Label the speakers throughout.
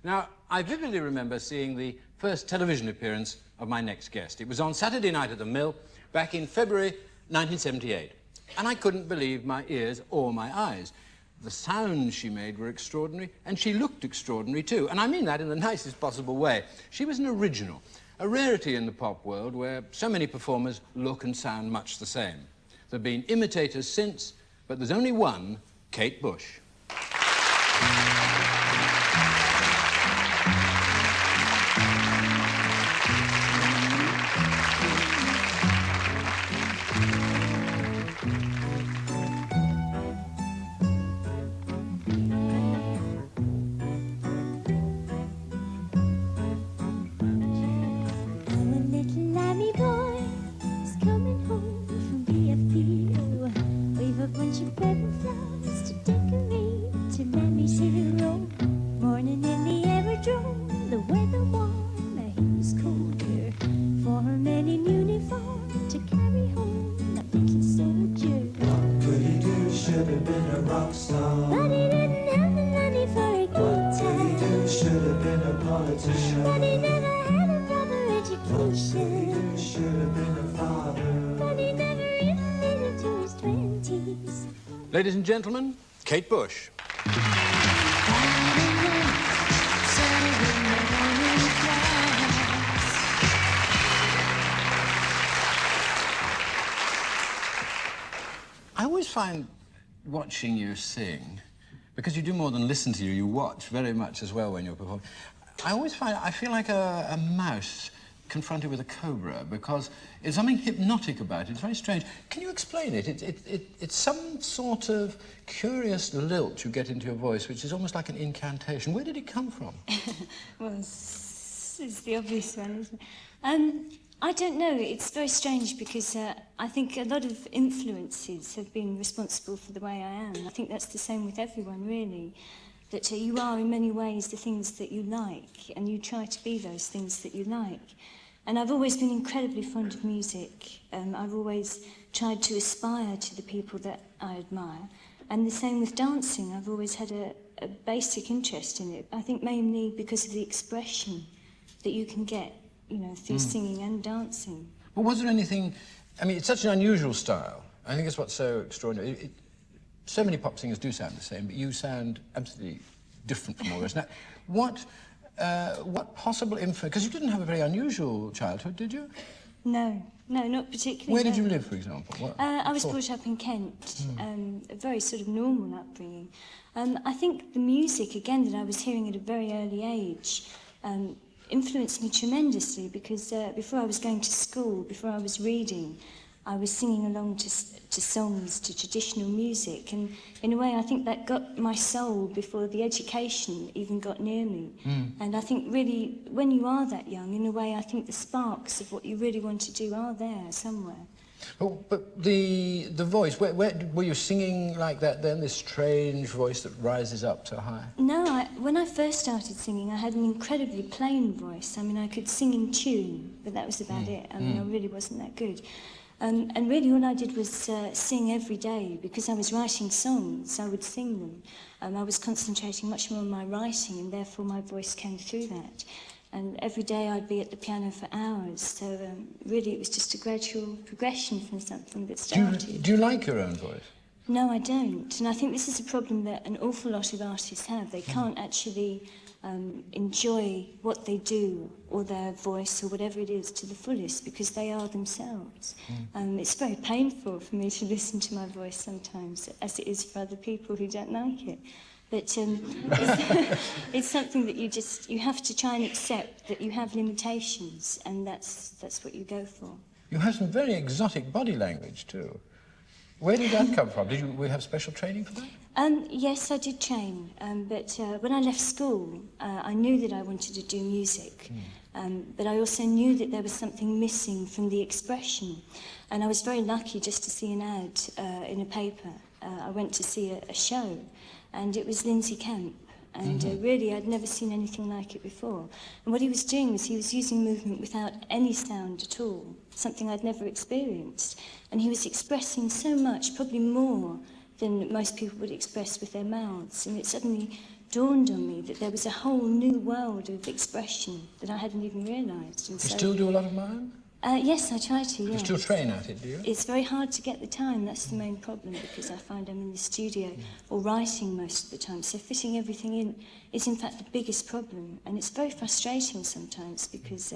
Speaker 1: Now, I vividly remember seeing the first television appearance of my next guest. It was on Saturday night at the Mill back in February 1978. And I couldn't believe my ears or my eyes. The sounds she made were extraordinary, and she looked extraordinary too. And I mean that in the nicest possible way. She was an original, a rarity in the pop world where so many performers look and sound much the same. There have been imitators since, but there's only one, Kate Bush. Ladies and gentlemen, Kate Bush. I always find watching you sing, because you do more than listen to you, you watch very much as well when you're performing. I feel like a mouse confronted with a cobra, because there's something hypnotic about it. It's very strange. Can you explain it? It's some sort of curious lilt you get into your voice, which is almost like an incantation. Where did it come from?
Speaker 2: Well, it's the obvious one, isn't it? I don't know. It's very strange because I think a lot of influences have been responsible for the way I am. I think that's the same with everyone, really. That you are, in many ways, the things that you like, and you try to be those things that you like. And I've always been incredibly fond of music. I've always tried to aspire to the people that I admire. And the same with dancing. I've always had a basic interest in it. I think mainly because of the expression that you can get, you know, through singing and dancing.
Speaker 1: Well, was there anything... I mean, it's such an unusual style. I think it's what's so extraordinary. So many pop singers do sound the same, but you sound absolutely different from all the rest. Now, what possible influence... Because you didn't have a very unusual childhood, did you?
Speaker 2: No, not particularly.
Speaker 1: Where did you live, for example?
Speaker 2: I was brought up in Kent, a very sort of normal upbringing. I think the music, again, that I was hearing at a very early age influenced me tremendously, because before I was going to school, before I was reading, I was singing along to songs, to traditional music, and in a way I think that got my soul before the education even got near me. And I think really, when you are that young, in a way I think the sparks of what you really want to do are there somewhere.
Speaker 1: Oh, but the voice, where were you singing like that then, this strange voice that rises up so high?
Speaker 2: No, when I first started singing, I had an incredibly plain voice. I mean, I could sing in tune, but that was about it. I mean, I really wasn't that good. And really all I did was sing every day, because I was writing songs, I would sing them. I was concentrating much more on my writing, and therefore my voice came through that. And every day I'd be at the piano for hours, so really it was just a gradual progression from something that started.
Speaker 1: Do you like your own voice?
Speaker 2: No, I don't, and I think this is a problem that an awful lot of artists have. They can't actually enjoy what they do, or their voice, or whatever it is, to the fullest, because they are themselves. It's very painful for me to listen to my voice sometimes, as it is for other people who don't like it. But it's something that you have to try and accept, that you have limitations, and that's what you go for.
Speaker 1: You have some very exotic body language, too. Where did that come from? Did we have special training for that?
Speaker 2: Yes, I did train, but when I left school, I knew that I wanted to do music, but I also knew that there was something missing from the expression, and I was very lucky just to see an ad in a paper. I went to see a show, and it was Lindsay Camp, and really I'd never seen anything like it before. And what he was doing was he was using movement without any sound at all, something I'd never experienced, and he was expressing so much, probably more than most people would express with their mouths, and it suddenly dawned on me that there was a whole new world of expression that I hadn't even realised.
Speaker 1: You still do a lot of mime?
Speaker 2: Yes, I try to, yes.
Speaker 1: You still train at it, do you?
Speaker 2: It's very hard to get the time, that's the main problem, because I find I'm in the studio or writing most of the time, so fitting everything in is in fact the biggest problem, and it's very frustrating sometimes because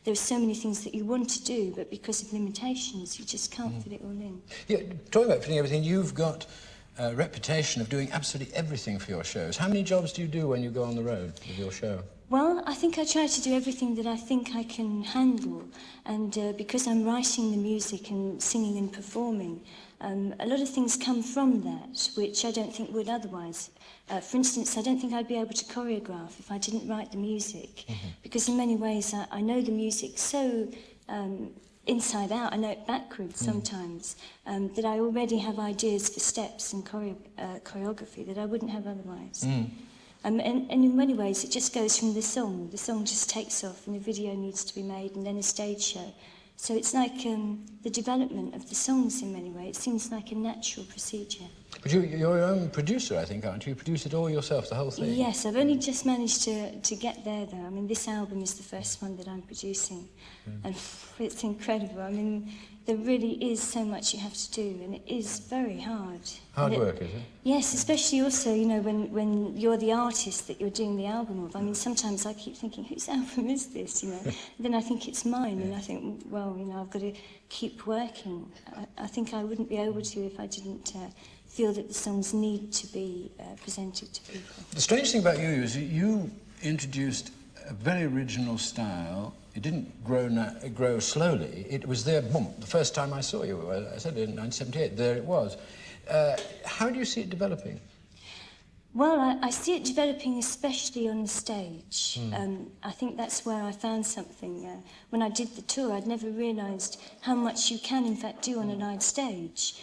Speaker 2: there are so many things that you want to do, but because of limitations you just can't fit it all in.
Speaker 1: Yeah, talking about fitting everything, you've got a reputation of doing absolutely everything for your shows. How many jobs do you do when you go on the road with your show?
Speaker 2: Well, I think I try to do everything that I think I can handle, and because I'm writing the music and singing and performing, a lot of things come from that, which I don't think would otherwise. For instance, I don't think I'd be able to choreograph if I didn't write the music, because in many ways I know the music so inside out, I know it backwards sometimes, that I already have ideas for steps and choreography that I wouldn't have otherwise. And in many ways, it just goes from the song. The song just takes off, and a video needs to be made, and then a stage show. So it's like the development of the songs in many ways. It seems like a natural procedure.
Speaker 1: But you're your own producer, I think, aren't you? You produce it all yourself, the whole thing?
Speaker 2: Yes, I've only just managed to get there, though. I mean, this album is the first one that I'm producing, and it's incredible. I mean, there really is so much you have to do, and it is very hard.
Speaker 1: Hard work, is it?
Speaker 2: Yes, especially also, you know, when you're the artist that you're doing the album of. I mean, sometimes I keep thinking, whose album is this, you know? Then I think it's mine, and I think, well, you know, I've got to keep working. I think I wouldn't be able to if I didn't feel that the songs need to be presented to people.
Speaker 1: The strange thing about you is you introduced a very original style. It didn't grow slowly. It was there, boom, the first time I saw you. I said in 1978, there it was. How do you see it developing?
Speaker 2: Well, I see it developing especially on the stage. I think that's where I found something. When I did the tour, I'd never realised how much you can, in fact, do on a live stage.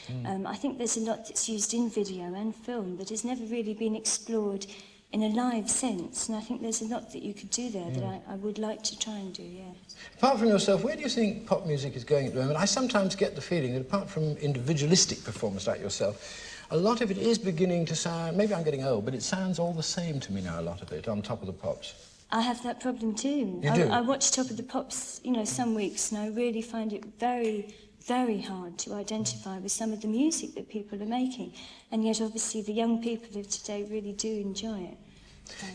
Speaker 2: I think there's a lot that's used in video and film that has never really been explored in a live sense, and I think there's a lot that you could do there that I would like to try and do, yes.
Speaker 1: Apart from yourself, where do you think pop music is going at the moment? I sometimes get the feeling that apart from individualistic performers like yourself, a lot of it is beginning to sound, maybe I'm getting old, but it sounds all the same to me now, a lot of it, on Top of the Pops.
Speaker 2: I have that problem too.
Speaker 1: You do?
Speaker 2: I watch Top of the Pops, you know, some weeks, and I really find it very, very hard to identify with some of the music that people are making, and yet obviously the young people of today really do enjoy it.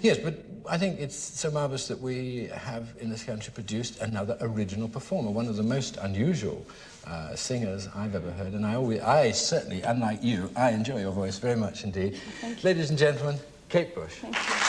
Speaker 1: Yes, but I think it's so marvellous that we have in this country produced another original performer, one of the most unusual singers I've ever heard, and I certainly, unlike you, I enjoy your voice very much indeed.
Speaker 2: Thank you.
Speaker 1: Ladies and gentlemen, Kate Bush.
Speaker 2: Thank you.